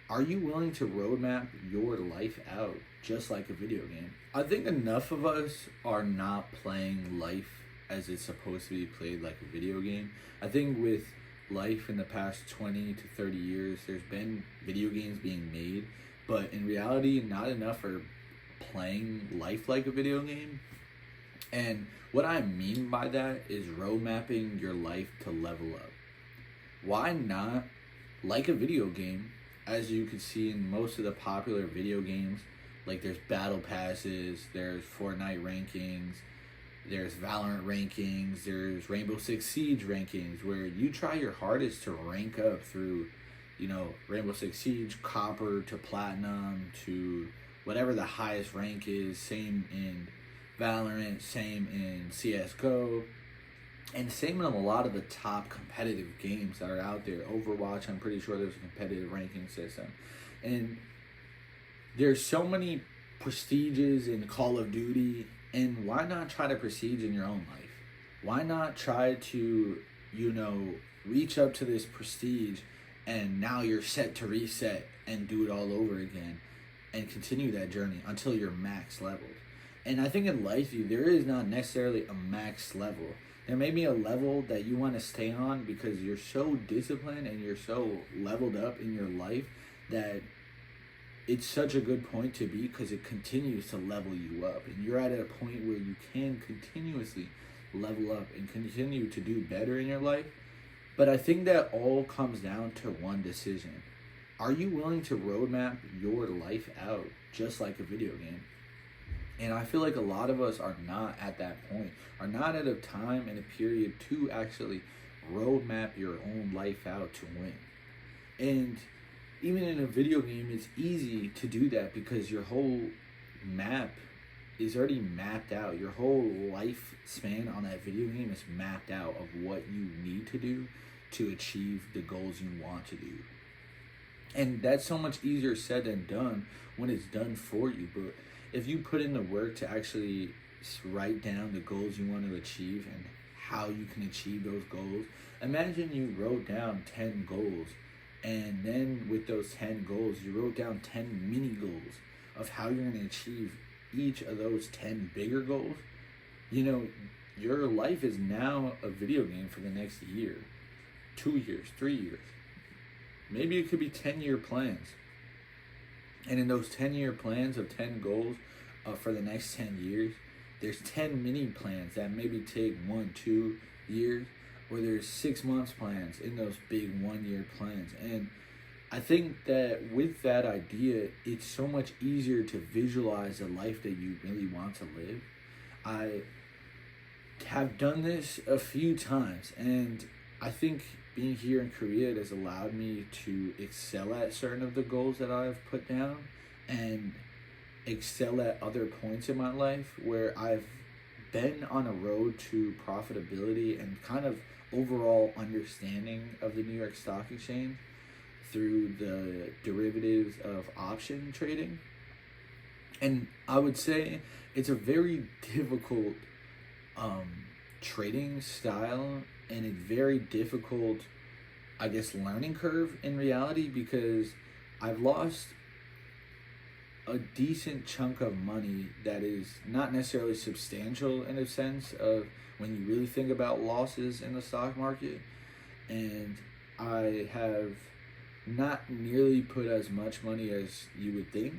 Are you willing to roadmap your life out just like a video game? I think enough of us are not playing life as it's supposed to be played like a video game. I think with life in the past 20 to 30 years, there's been video games being made, but in reality, not enough are playing life like a video game. And what I mean by that is road mapping your life to level up. Why not, like a video game, as you can see in most of the popular video games, like there's battle passes, there's Fortnite rankings, there's Valorant rankings, there's Rainbow Six Siege rankings, where you try your hardest to rank up through, Rainbow Six Siege, copper to platinum to whatever the highest rank is. Same in Valorant, same in CSGO, and same in a lot of the top competitive games that are out there. Overwatch, I'm pretty sure there's a competitive ranking system. And there's so many prestiges in Call of Duty, and why not try to prestige in your own life? Why not try to, reach up to this prestige, and now you're set to reset and do it all over again and continue that journey until you're max leveled. And I think in life, there is not necessarily a max level. There may be a level that you want to stay on because you're so disciplined and you're so leveled up in your life that it's such a good point to be, because it continues to level you up. And you're at a point where you can continuously level up and continue to do better in your life. But I think that all comes down to one decision. Are you willing to roadmap your life out just like a video game? And I feel like a lot of us are not at that point, are not at a time and a period to actually roadmap your own life out to win. And even in a video game, it's easy to do that because your whole map is already mapped out. Your whole lifespan on that video game is mapped out of what you need to do to achieve the goals you want to do. And that's so much easier said than done when it's done for you. But if you put in the work to actually write down the goals you want to achieve and how you can achieve those goals, imagine you wrote down 10 goals, and then with those 10 goals, you wrote down 10 mini goals of how you're going to achieve each of those 10 bigger goals. Your life is now a video game for the next year, 2 years, 3 years. Maybe it could be 10-year plans. And in those 10-year plans of 10 goals for the next 10 years, there's 10 mini plans that maybe take 1-2 years, or there's 6 months plans in those big 1-year plans. And I think that with that idea, it's so much easier to visualize the life that you really want to live. I have done this a few times, and I think being here in Korea has allowed me to excel at certain of the goals that I've put down and excel at other points in my life where I've been on a road to profitability and kind of overall understanding of the New York Stock Exchange through the derivatives of option trading. And I would say it's a very difficult trading style, and a very difficult, learning curve in reality, because I've lost a decent chunk of money that is not necessarily substantial in a sense of when you really think about losses in the stock market. And I have not nearly put as much money as you would think.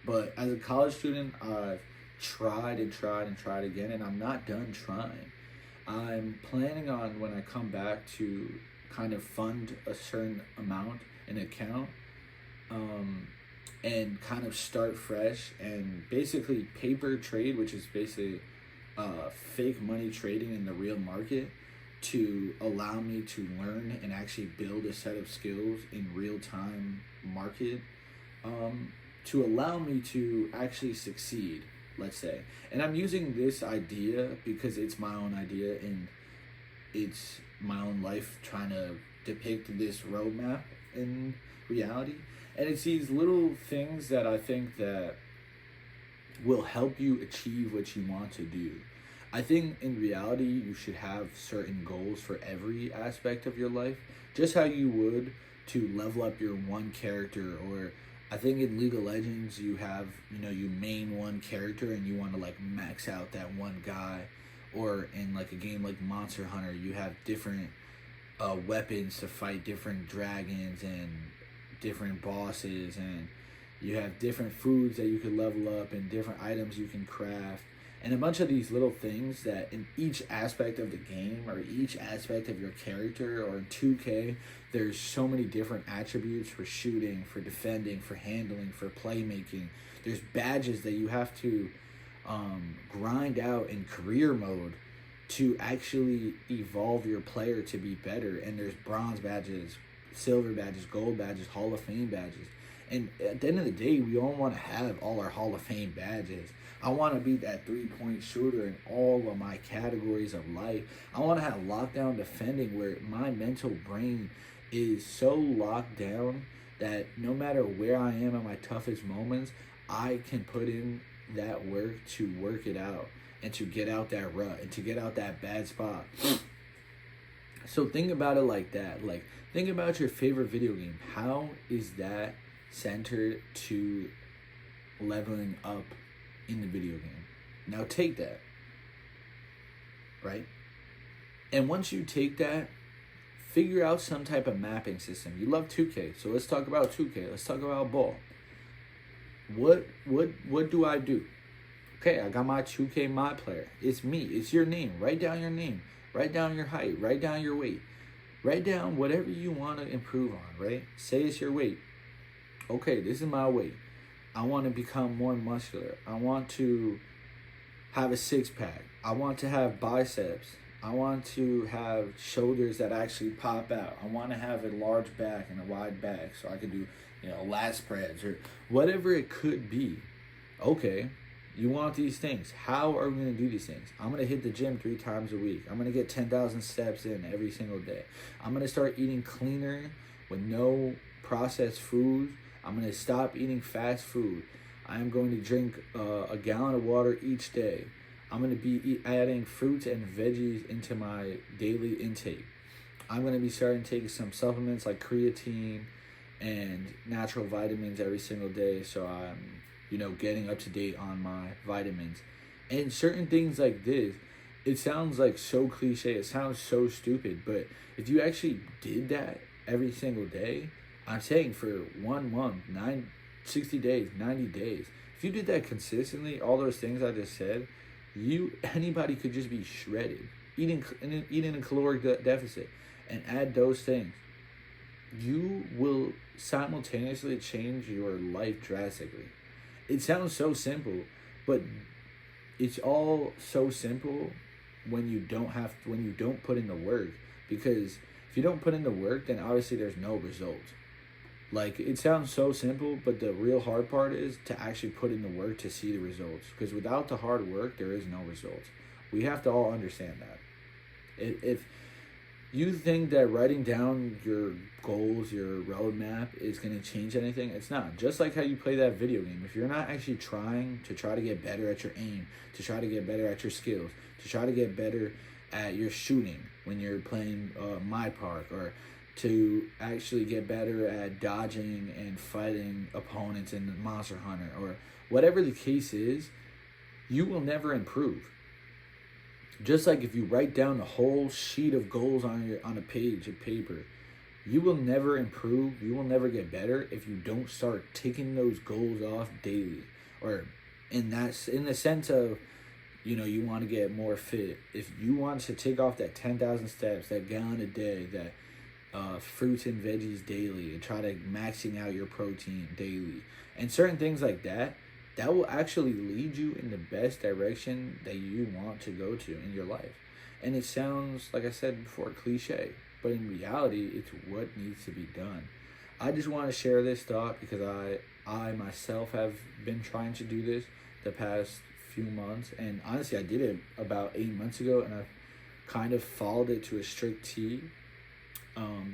But as a college student, I've tried and tried and tried again, and I'm not done trying. I'm planning on, when I come back, to kind of fund a certain amount in an account and kind of start fresh and basically paper trade, which is basically fake money trading in the real market, to allow me to learn and actually build a set of skills in real-time market to allow me to actually succeed, let's say. And I'm using this idea because it's my own idea and it's my own life trying to depict this roadmap in reality. And it's these little things that I think that will help you achieve what you want to do. I think in reality, you should have certain goals for every aspect of your life, just how you would to level up your one character, or I think in League of Legends you have, you main one character and you want to like max out that one guy, or in like a game like Monster Hunter you have different weapons to fight different dragons and different bosses, and you have different foods that you could level up and different items you can craft, and a bunch of these little things that in each aspect of the game or each aspect of your character, or in 2K there's so many different attributes for shooting, for defending, for handling, for playmaking. There's badges that you have to grind out in career mode to actually evolve your player to be better, and there's bronze badges, silver badges, gold badges, Hall of Fame badges. And at the end of the day, we all want to have all our Hall of Fame badges. I want to be that 3-point shooter in all of my categories of life. I want to have lockdown defending where my mental brain is so locked down that no matter where I am at my toughest moments, I can put in that work to work it out and to get out that rut and to get out that bad spot. So think about it like that. Like, think about your favorite video game. How is that centered to leveling up in the video game? Now take that, right? And once you take that, figure out some type of mapping system. You love 2K, so let's talk about 2K. Let's talk about ball. What do I do? Okay, I got my 2K my player. It's me. It's your name. Write down your name. Write down your height. Write down your weight. Write down whatever you want to improve on, right? Say it's your weight. Okay, this is my weight. I want to become more muscular. I want to have a six-pack. I want to have biceps. I want to have shoulders that actually pop out. I want to have a large back and a wide back so I can do, lat spreads or whatever it could be. Okay, you want these things. How are we going to do these things? I'm going to hit the gym 3 times a week. I'm going to get 10,000 steps in every single day. I'm going to start eating cleaner with no processed food. I'm going to stop eating fast food. I am going to drink a gallon of water each day. I'm going to be adding fruits and veggies into my daily intake. I'm going to be starting taking some supplements like creatine and natural vitamins every single day, so I'm, getting up to date on my vitamins. And certain things like this, it sounds like so cliche, it sounds so stupid, but if you actually did that every single day, I'm saying for 1 month, 60 days, 90 days, if you did that consistently, all those things I just said, anybody could just be shredded. Eating a caloric deficit and add those things, you will simultaneously change your life drastically. It sounds so simple, but it's all so simple when you don't put in the work. Because if you don't put in the work, then obviously there's no results. Like, it sounds so simple, but the real hard part is to actually put in the work to see the results. Because without the hard work, there is no results. We have to all understand that. If you think that writing down your goals, your roadmap is going to change anything, it's not. Just like how you play that video game. If you're not actually trying to get better at your aim, to try to get better at your skills, to try to get better at your shooting when you're playing My Park, or to actually get better at dodging and fighting opponents in Monster Hunter, or whatever the case is, you will never improve. Just like if you write down a whole sheet of goals on a page of paper, you will never improve, you will never get better if you don't start ticking those goals off daily. Or in the sense of, you want to get more fit. If you want to take off that 10,000 steps, that gallon a day, that fruits and veggies daily, and try to maxing out your protein daily, and certain things like that, that will actually lead you in the best direction that you want to go to in your life. And it sounds, like I said before, cliche, but in reality, it's what needs to be done. I just want to share this thought because I myself have been trying to do this the past few months, and honestly, I did it about 8 months ago, and I've kind of followed it to a strict T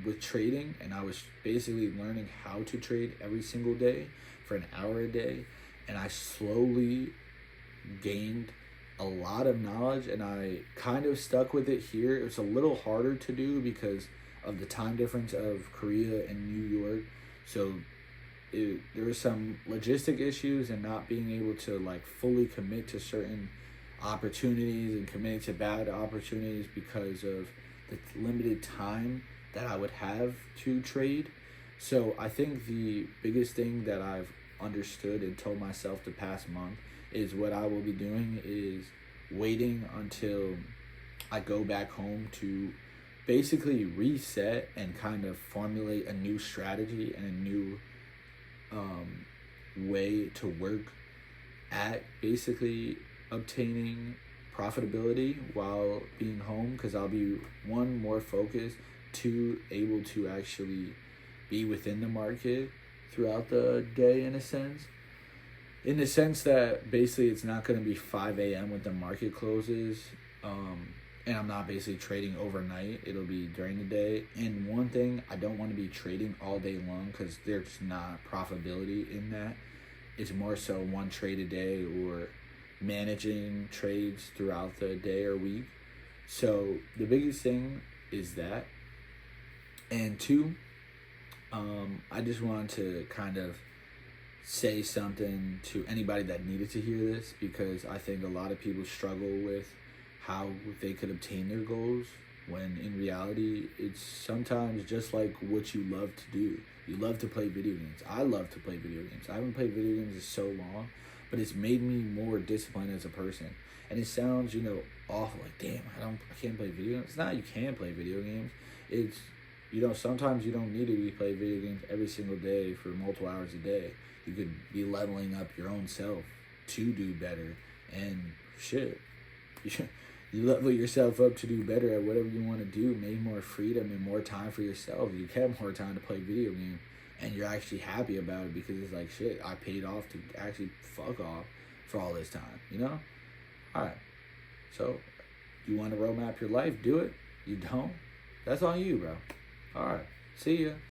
with trading, and I was basically learning how to trade every single day for an hour a day. And I slowly gained a lot of knowledge, and I kind of stuck with it here. It's a little harder to do because of the time difference of Korea and New York. So there were some logistic issues and not being able to like fully commit to certain opportunities and committing to bad opportunities because of the limited time that I would have to trade. So I think the biggest thing that I've understood and told myself the past month is what I will be doing is waiting until I go back home to basically reset and kind of formulate a new strategy and a new way to work at basically obtaining profitability while being home, because I'll be one, more focused, two, able to actually be within the market throughout the day in the sense that basically it's not going to be 5 a.m. when the market closes, and I'm not basically trading overnight. It'll be during the day. And one thing, I don't want to be trading all day long because there's not profitability in that. It's more so one trade a day or managing trades throughout the day or week. So the biggest thing is that. And two, I just wanted to kind of say something to anybody that needed to hear this, because I think a lot of people struggle with how they could obtain their goals, when in reality it's sometimes just like what you love to do. You love to play video games. I love to play video games. I haven't played video games in so long, but it's made me more disciplined as a person. And it sounds, awful, like, damn, I can't play video games. It's not you can't play video games. It's, sometimes you don't need to play video games every single day for multiple hours a day. You could be leveling up your own self to do better, and shit. You level yourself up to do better at whatever you want to do, make more freedom and more time for yourself. You have more time to play video games, and you're actually happy about it because it's like, shit, I paid off to actually fuck off for all this time, Alright, so you want to roadmap your life, do it. You don't? That's on you, bro. Alright, see ya.